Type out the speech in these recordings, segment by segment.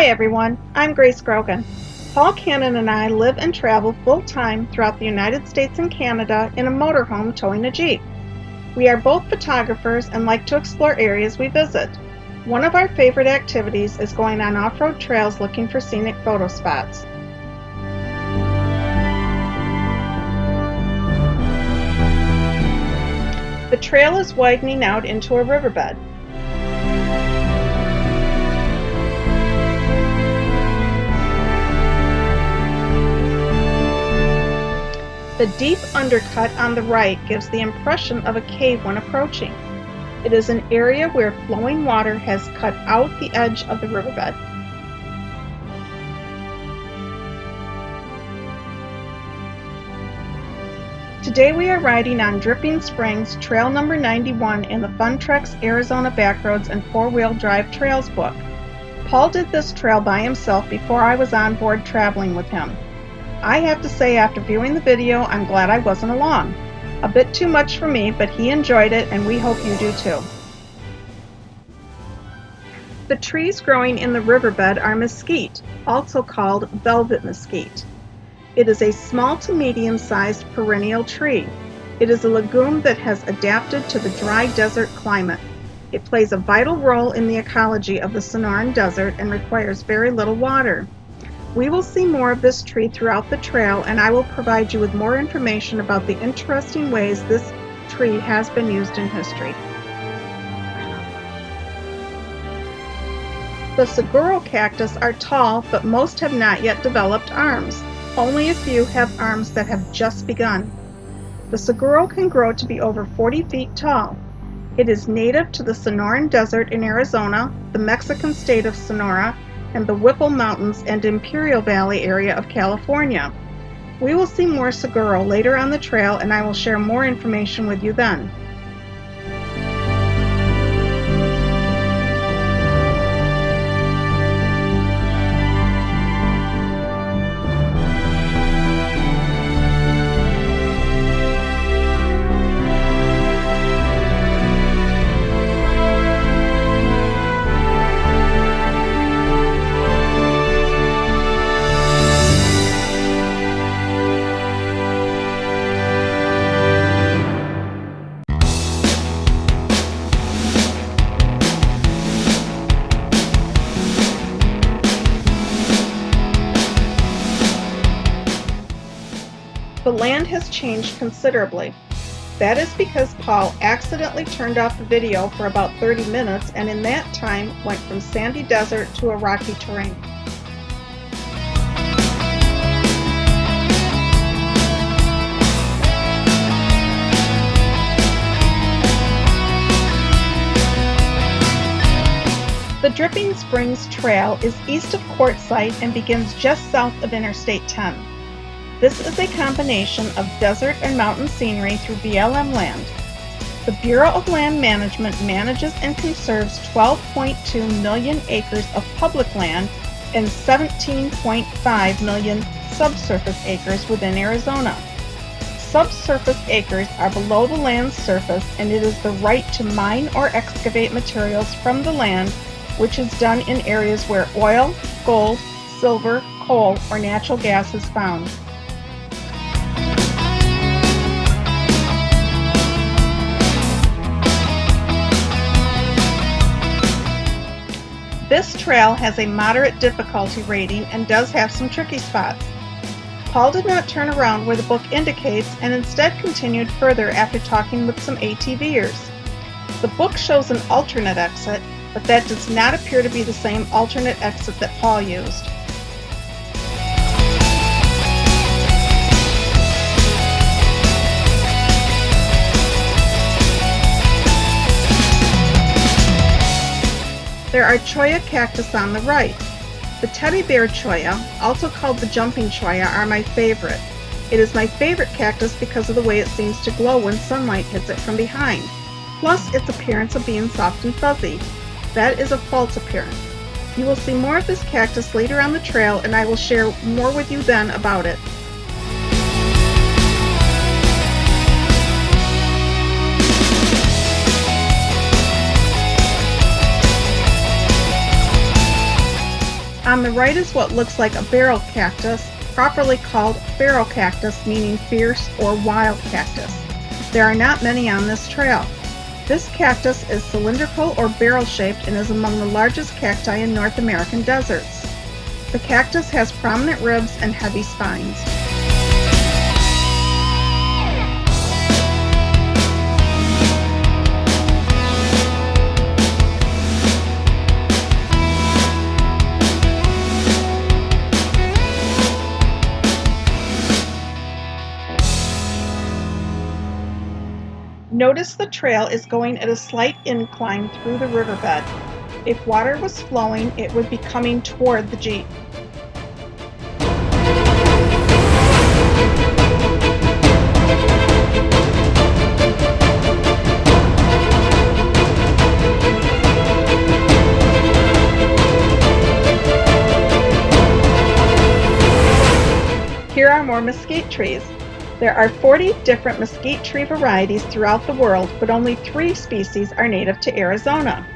everyone, I'm Grace Grogan. Paul, Cannon, and I live and travel full-time throughout the United States and Canada in a motorhome towing a Jeep. We are both photographers and like to explore areas we visit. One of our favorite activities is going on off-road trails looking for scenic photo spots. The trail is widening out into a riverbed. The deep undercut on the right gives the impression of a cave when approaching. It is an area where flowing water has cut out the edge of the riverbed. Today we are riding on Dripping Springs Trail number 91 in the Fun Treks Arizona Backroads and Four-Wheel Drive Trails book. Paul did this trail by himself before I was on board traveling with him. I have to say, after viewing the video, I'm glad I wasn't along. A bit too much for me, but he enjoyed it and we hope you do too. The trees growing in the riverbed are mesquite, also called velvet mesquite. It is a small to medium-sized perennial tree. It is a legume that has adapted to the dry desert climate. It plays a vital role in the ecology of the Sonoran Desert and requires very little water. We will see more of this tree throughout the trail, and I will provide you with more information about the interesting ways this tree has been used in history. The saguaro cactus are tall, but most have not yet developed arms. Only a few have arms that have just begun. The saguaro can grow to be over 40 feet tall. It is native to the Sonoran Desert in Arizona, the Mexican state of Sonora, and the Whipple Mountains and Imperial Valley area of California. We will see more saguaro later on the trail, and I will share more information with you then. The land has changed considerably. That is because Paul accidentally turned off the video for about 30 minutes and in that time went from sandy desert to a rocky terrain. The Dripping Springs Trail is east of Quartzite and begins just south of Interstate 10. This is a combination of desert and mountain scenery through BLM land. The Bureau of Land Management manages and conserves 12.2 million acres of public land and 17.5 million subsurface acres within Arizona. Subsurface acres are below the land's surface, and it is the right to mine or excavate materials from the land, which is done in areas where oil, gold, silver, coal, or natural gas is found. This trail has a moderate difficulty rating and does have some tricky spots. Paul did not turn around where the book indicates and instead continued further after talking with some ATVers. The book shows an alternate exit, but that does not appear to be the same alternate exit that Paul used. There are cholla cactus on the right. The teddy bear cholla, also called the jumping cholla, are my favorite. It is my favorite cactus because of the way it seems to glow when sunlight hits it from behind, plus its appearance of being soft and fuzzy. That is a false appearance. You will see more of this cactus later on the trail, and I will share more with you then about it. On the right is what looks like a barrel cactus, properly called feral cactus, meaning fierce or wild cactus. There are not many on this trail. This cactus is cylindrical or barrel-shaped and is among the largest cacti in North American deserts. The cactus has prominent ribs and heavy spines. Notice the trail is going at a slight incline through the riverbed. If water was flowing, it would be coming toward the Jeep. Here are more mesquite trees. There are 40 different mesquite tree varieties throughout the world, but only 3 species are native to Arizona.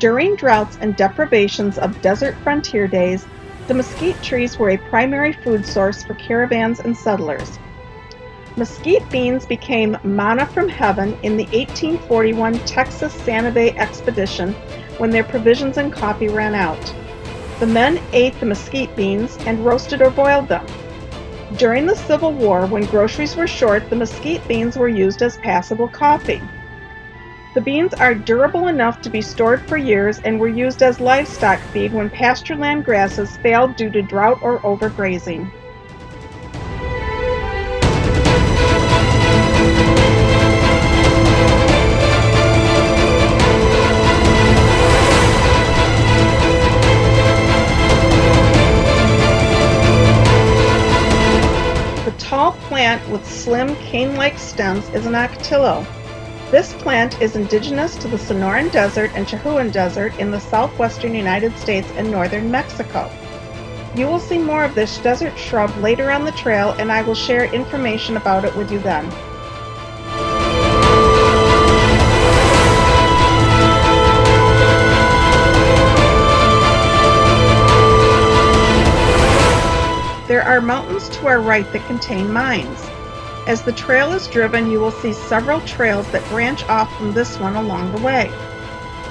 During droughts and deprivations of desert frontier days, the mesquite trees were a primary food source for caravans and settlers. Mesquite beans became manna from heaven in the 1841 Texas Santa Fe expedition when their provisions and coffee ran out. The men ate the mesquite beans and roasted or boiled them. During the Civil War, when groceries were short, the mesquite beans were used as passable coffee. The beans are durable enough to be stored for years and were used as livestock feed when pastureland grasses failed due to drought or overgrazing. The tall plant with slim cane-like stems is an octillo. This plant is indigenous to the Sonoran Desert and Chihuahuan Desert in the southwestern United States and northern Mexico. You will see more of this desert shrub later on the trail, and I will share information about it with you then. There are mountains to our right that contain mines. As the trail is driven, you will see several trails that branch off from this one along the way.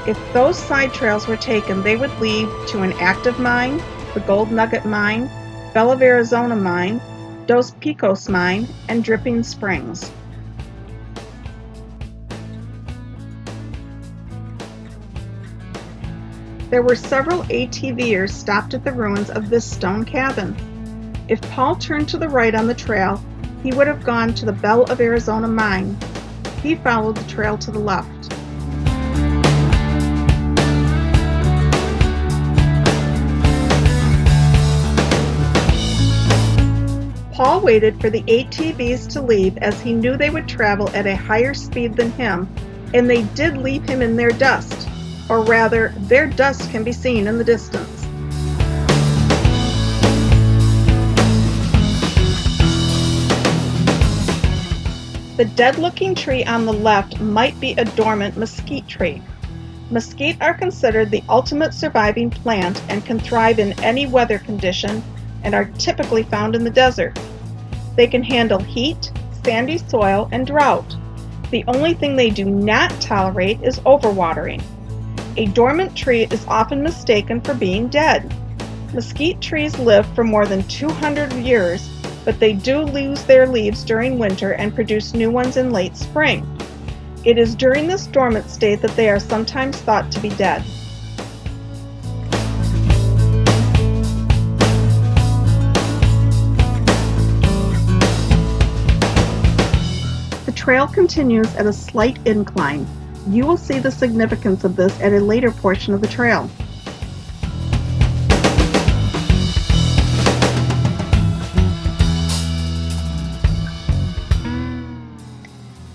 If those side trails were taken, they would lead to an active mine, the Gold Nugget Mine, Bell of Arizona Mine, Dos Picos Mine, and Dripping Springs. There were several ATVers stopped at the ruins of this stone cabin. If Paul turned to the right on the trail, he would have gone to the Bell of Arizona Mine. He followed the trail to the left. Paul waited for the ATVs to leave as he knew they would travel at a higher speed than him, and they did leave him in their dust, or rather, their dust can be seen in the distance. The dead-looking tree on the left might be a dormant mesquite tree. Mesquite are considered the ultimate surviving plant and can thrive in any weather condition and are typically found in the desert. They can handle heat, sandy soil, and drought. The only thing they do not tolerate is overwatering. A dormant tree is often mistaken for being dead. Mesquite trees live for more than 200 years, but they do lose their leaves during winter and produce new ones in late spring. It is during this dormant state that they are sometimes thought to be dead. The trail continues at a slight incline. You will see the significance of this at a later portion of the trail.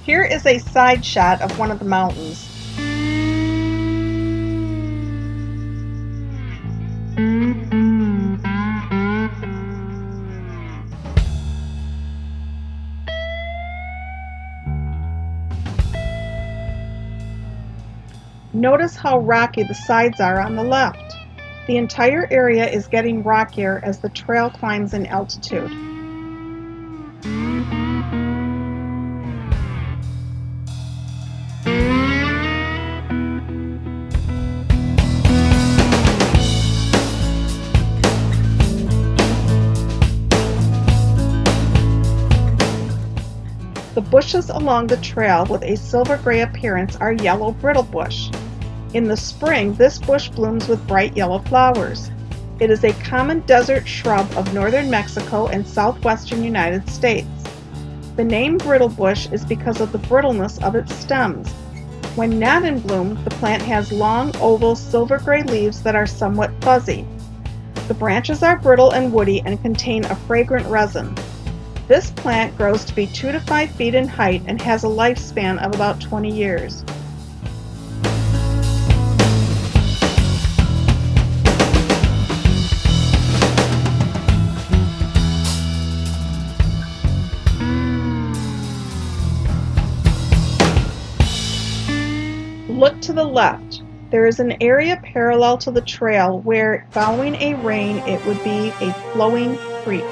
Here is a side shot of one of the mountains. Notice how rocky the sides are on the left. The entire area is getting rockier as the trail climbs in altitude. The bushes along the trail with a silver-gray appearance are yellow brittle bush. In the spring, this bush blooms with bright yellow flowers. It is a common desert shrub of northern Mexico and southwestern United States. The name brittle bush is because of the brittleness of its stems. When not in bloom, the plant has long, oval, silver-gray leaves that are somewhat fuzzy. The branches are brittle and woody and contain a fragrant resin. This plant grows to be 2 to 5 feet in height and has a lifespan of about 20 years. Look to the left. There is an area parallel to the trail where, following a rain, it would be a flowing creek.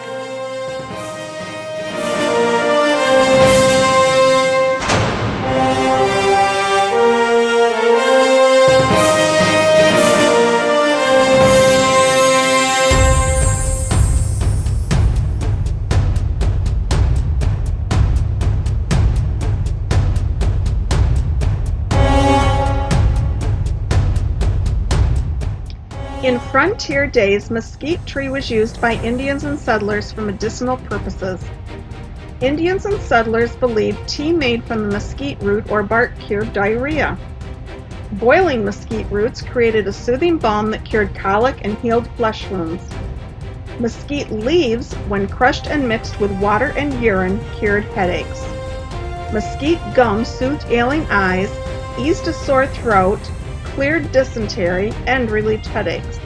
In frontier days, mesquite tree was used by Indians and settlers for medicinal purposes. Indians and settlers believed tea made from the mesquite root or bark cured diarrhea. Boiling mesquite roots created a soothing balm that cured colic and healed flesh wounds. Mesquite leaves, when crushed and mixed with water and urine, cured headaches. Mesquite gum soothed ailing eyes, eased a sore throat, cleared dysentery, and relieved headaches.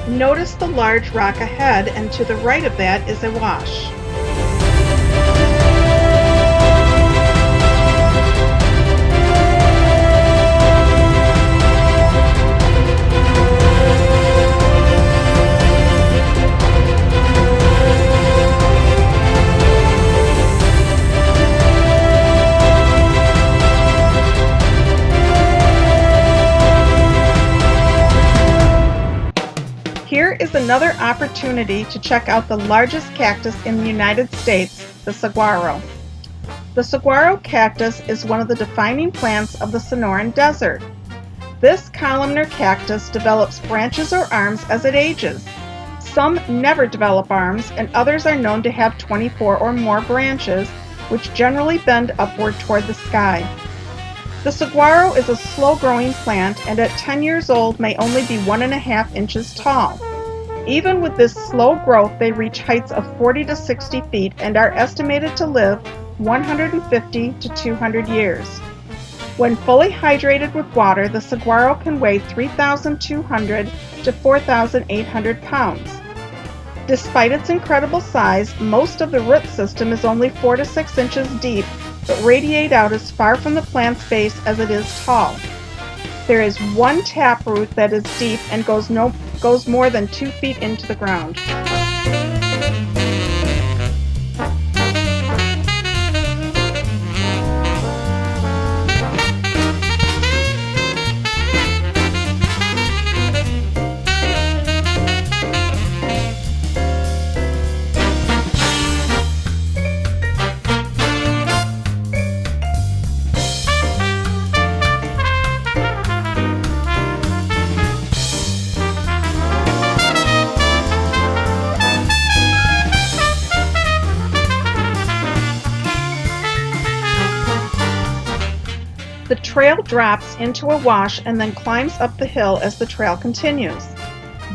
Notice the large rock ahead, and to the right of that is a wash. Here is another opportunity to check out the largest cactus in the United States, the saguaro. The saguaro cactus is one of the defining plants of the Sonoran Desert. This columnar cactus develops branches or arms as it ages. Some never develop arms, and others are known to have 24 or more branches, which generally bend upward toward the sky. The saguaro is a slow-growing plant, and at 10 years old may only be 1.5 inches tall. Even with this slow growth, they reach heights of 40 to 60 feet and are estimated to live 150 to 200 years. When fully hydrated with water, the saguaro can weigh 3,200 to 4,800 pounds. Despite its incredible size, most of the root system is only 4 to 6 inches deep, but radiate out as far from the plant's base as it is tall. There is one taproot that is deep and goes more than 2 feet into the ground. trail drops into a wash and then climbs up the hill as the trail continues.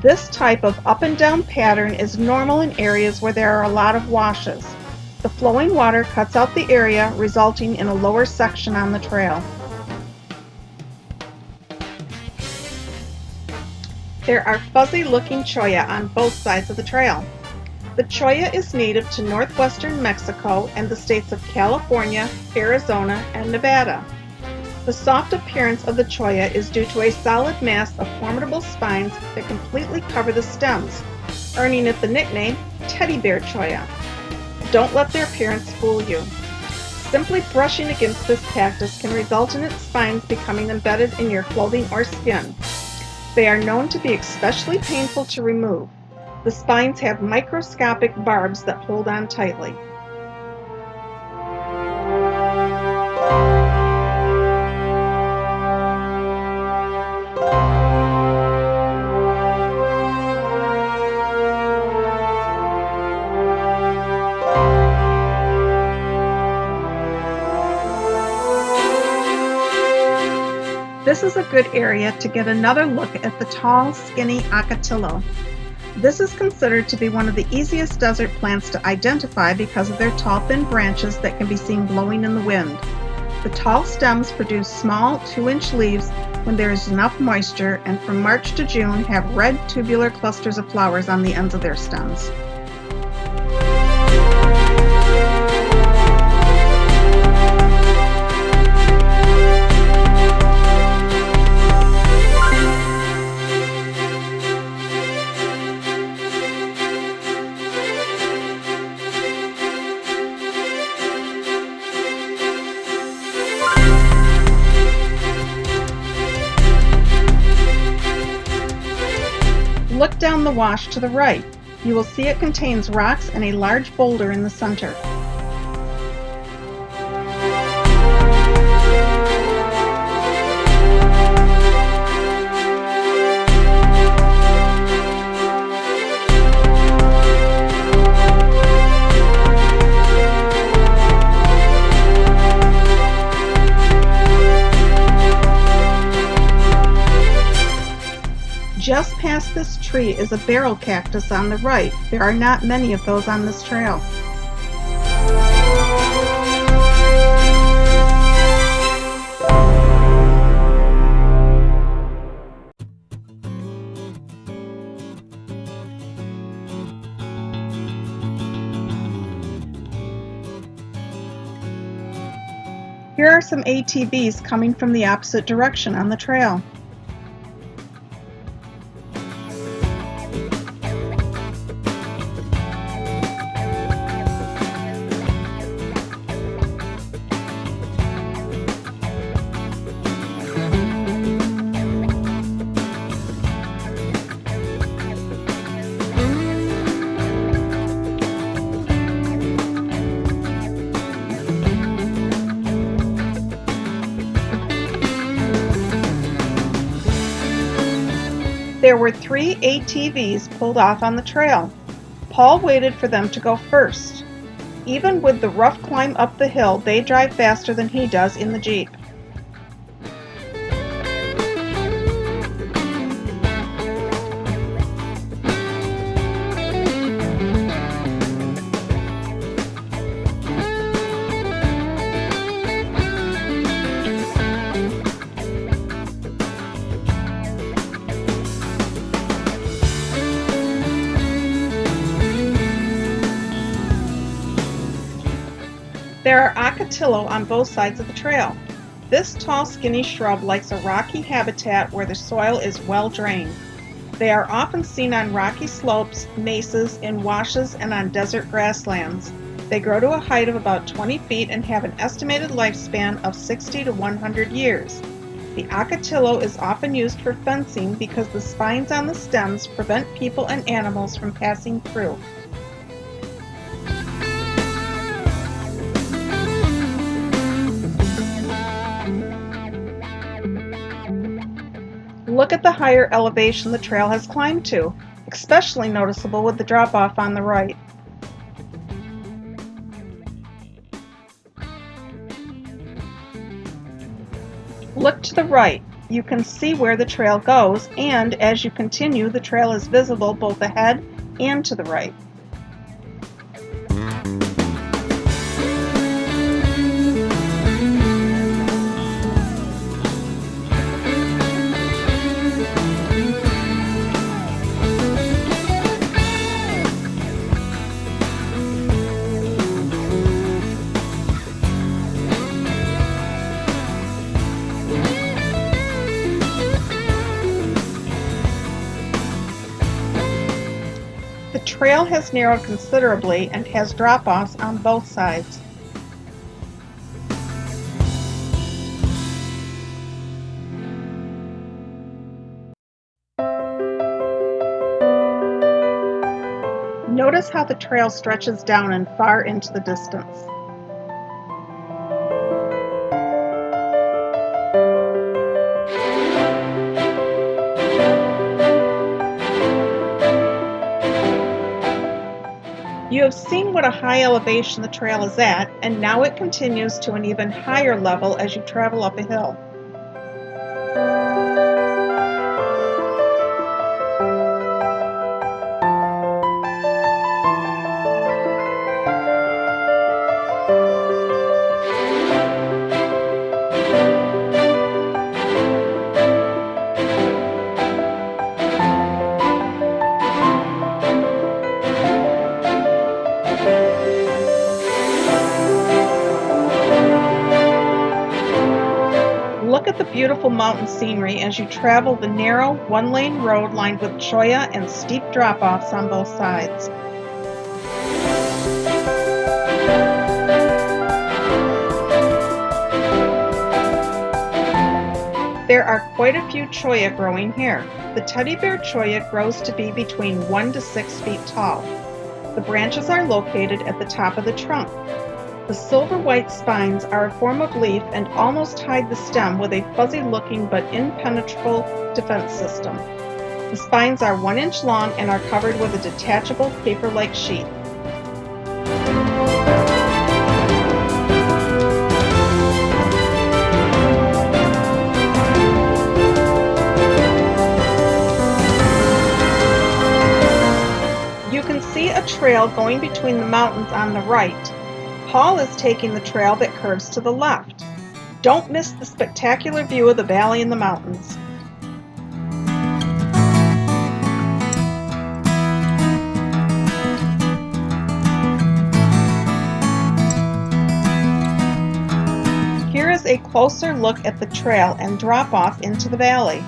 This type of up and down pattern is normal in areas where there are a lot of washes. The flowing water cuts out the area, resulting in a lower section on the trail. There are fuzzy-looking cholla on both sides of the trail. The cholla is native to northwestern Mexico and the states of California, Arizona, and Nevada. The soft appearance of the cholla is due to a solid mass of formidable spines that completely cover the stems, earning it the nickname teddy bear cholla. Don't let their appearance fool you. Simply brushing against this cactus can result in its spines becoming embedded in your clothing or skin. They are known to be especially painful to remove. The spines have microscopic barbs that hold on tightly. This is a good area to get another look at the tall, skinny ocotillo. This is considered to be one of the easiest desert plants to identify because of their tall, thin branches that can be seen blowing in the wind. The tall stems produce small 2-inch leaves when there is enough moisture, and from March to June have red tubular clusters of flowers on the ends of their stems. Look down the wash to the right. You will see it contains rocks and a large boulder in the center. Just past this tree is a barrel cactus on the right. There are not many of those on this trail. Here are some ATVs coming from the opposite direction on the trail. There were 3 ATVs pulled off on the trail. Paul waited for them to go first. Even with the rough climb up the hill, they drive faster than he does in the Jeep. There are ocotillo on both sides of the trail. This tall, skinny shrub likes a rocky habitat where the soil is well drained. They are often seen on rocky slopes, mesas, in washes, and on desert grasslands. They grow to a height of about 20 feet and have an estimated lifespan of 60 to 100 years. The ocotillo is often used for fencing because the spines on the stems prevent people and animals from passing through. Look at the higher elevation the trail has climbed to, especially noticeable with the drop-off on the right. Look to the right. You can see where the trail goes, and as you continue, the trail is visible both ahead and to the right. The trail has narrowed considerably and has drop-offs on both sides. Notice how the trail stretches down and far into the distance. You have seen what a high elevation the trail is at, and now it continues to an even higher level as you travel up a hill. Look at the beautiful mountain scenery as you travel the narrow, one-lane road lined with cholla and steep drop-offs on both sides. There are quite a few cholla growing here. The teddy bear cholla grows to be between 1 to 6 feet tall. The branches are located at the top of the trunk. The silver-white spines are a form of leaf and almost hide the stem with a fuzzy-looking but impenetrable defense system. The spines are 1 inch long and are covered with a detachable paper-like sheath. You can see a trail going between the mountains on the right. Paul is taking the trail that curves to the left. Don't miss the spectacular view of the valley and the mountains. Here is a closer look at the trail and drop off into the valley.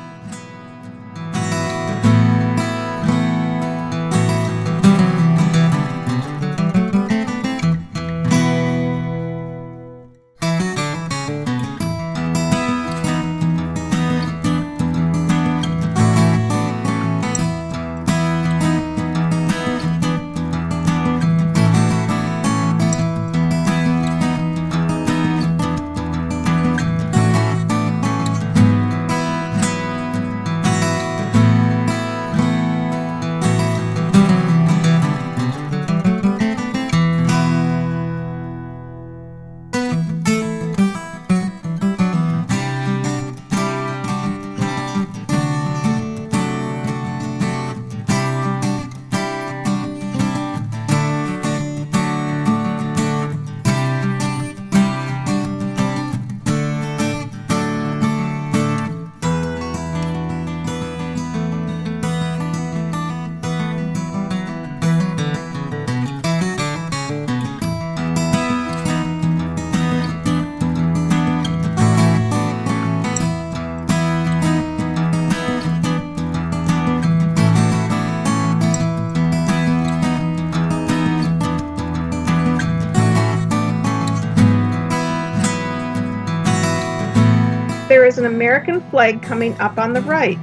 There is an American flag coming up on the right.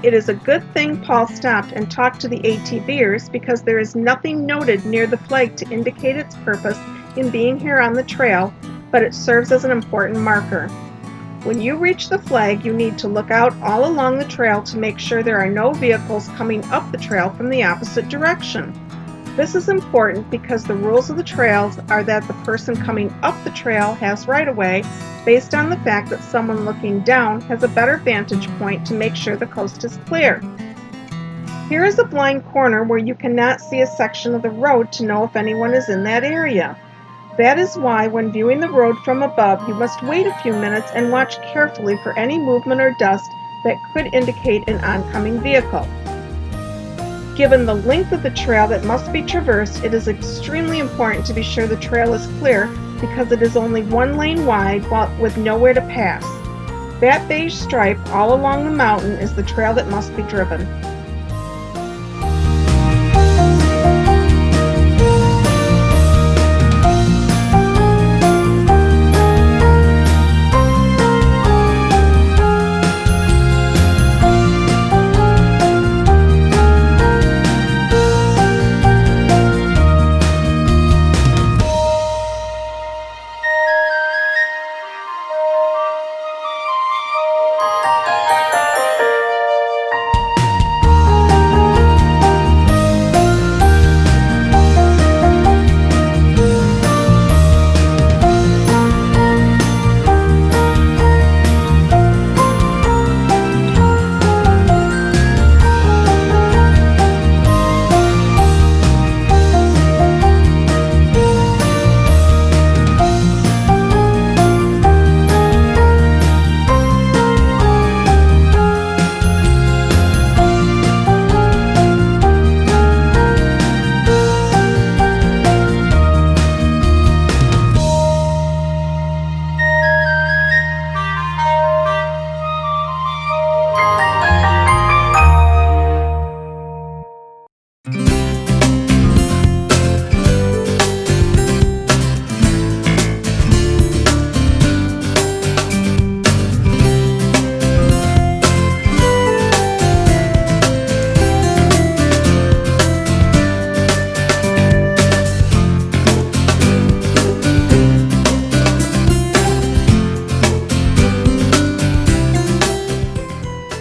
It is a good thing Paul stopped and talked to the ATVers because there is nothing noted near the flag to indicate its purpose in being here on the trail, but it serves as an important marker. When you reach the flag, you need to look out all along the trail to make sure there are no vehicles coming up the trail from the opposite direction. This is important because the rules of the trails are that the person coming up the trail has right-of-way based on the fact that someone looking down has a better vantage point to make sure the coast is clear. Here is a blind corner where you cannot see a section of the road to know if anyone is in that area. That is why when viewing the road from above, you must wait a few minutes and watch carefully for any movement or dust that could indicate an oncoming vehicle. Given the length of the trail that must be traversed, it is extremely important to be sure the trail is clear because it is only one lane wide with nowhere to pass. That beige stripe all along the mountain is the trail that must be driven.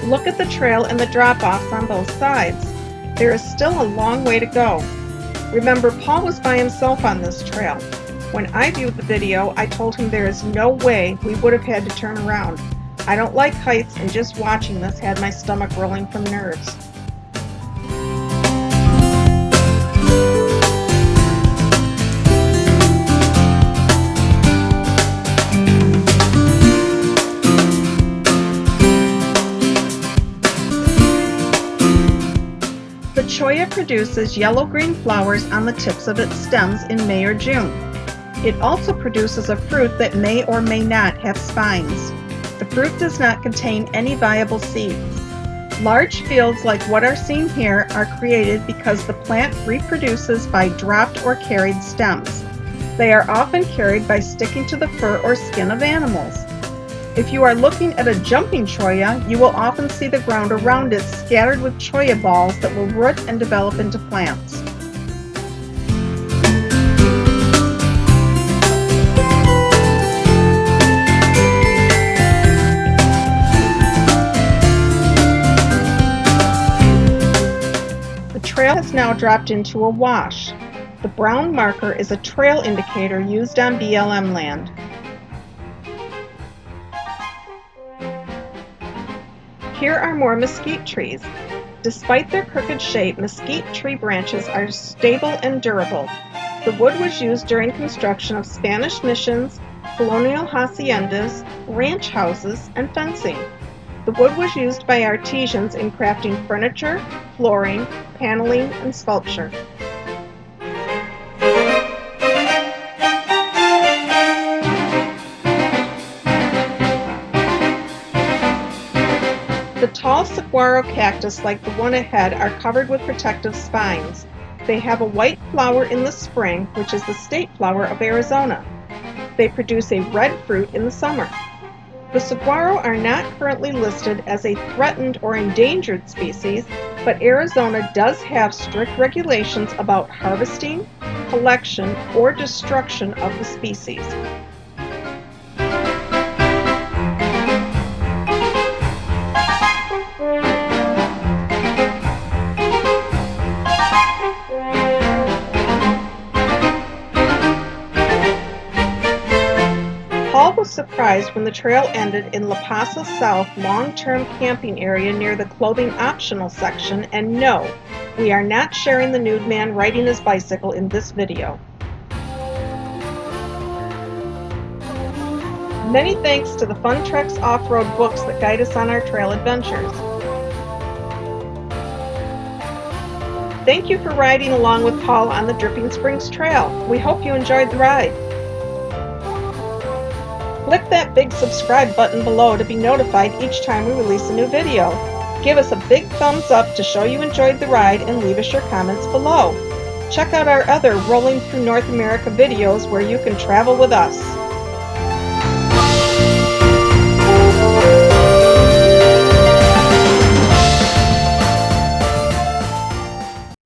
Look at the trail and the drop-offs on both sides. There is still a long way to go. Remember, Paul was by himself on this trail. When I viewed the video, I told him there is no way we would have had to turn around. I don't like heights, and just watching this had my stomach rolling from nerves. The cholla produces yellow-green flowers on the tips of its stems in May or June. It also produces a fruit that may or may not have spines. The fruit does not contain any viable seeds. Large fields like what are seen here are created because the plant reproduces by dropped or carried stems. They are often carried by sticking to the fur or skin of animals. If you are looking at a jumping cholla, you will often see the ground around it scattered with cholla balls that will root and develop into plants. The trail has now dropped into a wash. The brown marker is a trail indicator used on BLM land. Here are more mesquite trees. Despite their crooked shape, mesquite tree branches are stable and durable. The wood was used during construction of Spanish missions, colonial haciendas, ranch houses, and fencing. The wood was used by artisans in crafting furniture, flooring, paneling, and sculpture. The tall saguaro cactus like the one ahead are covered with protective spines. They have a white flower in the spring, which is the state flower of Arizona. They produce a red fruit in the summer. The saguaro are not currently listed as a threatened or endangered species, but Arizona does have strict regulations about harvesting, collection, or destruction of the species. surprised when the trail ended in La Pasa South long-term camping area near the clothing optional section, and no, we are not sharing the nude man riding his bicycle in this video. Many thanks to the Fun Treks off-road books that guide us on our trail adventures. Thank you for riding along with Paul on the Dripping Springs Trail. We hope you enjoyed the ride. Click that big subscribe button below to be notified each time we release a new video. Give us a big thumbs up to show you enjoyed the ride and leave us your comments below. Check out our other Rolling Through North America videos where you can travel with us.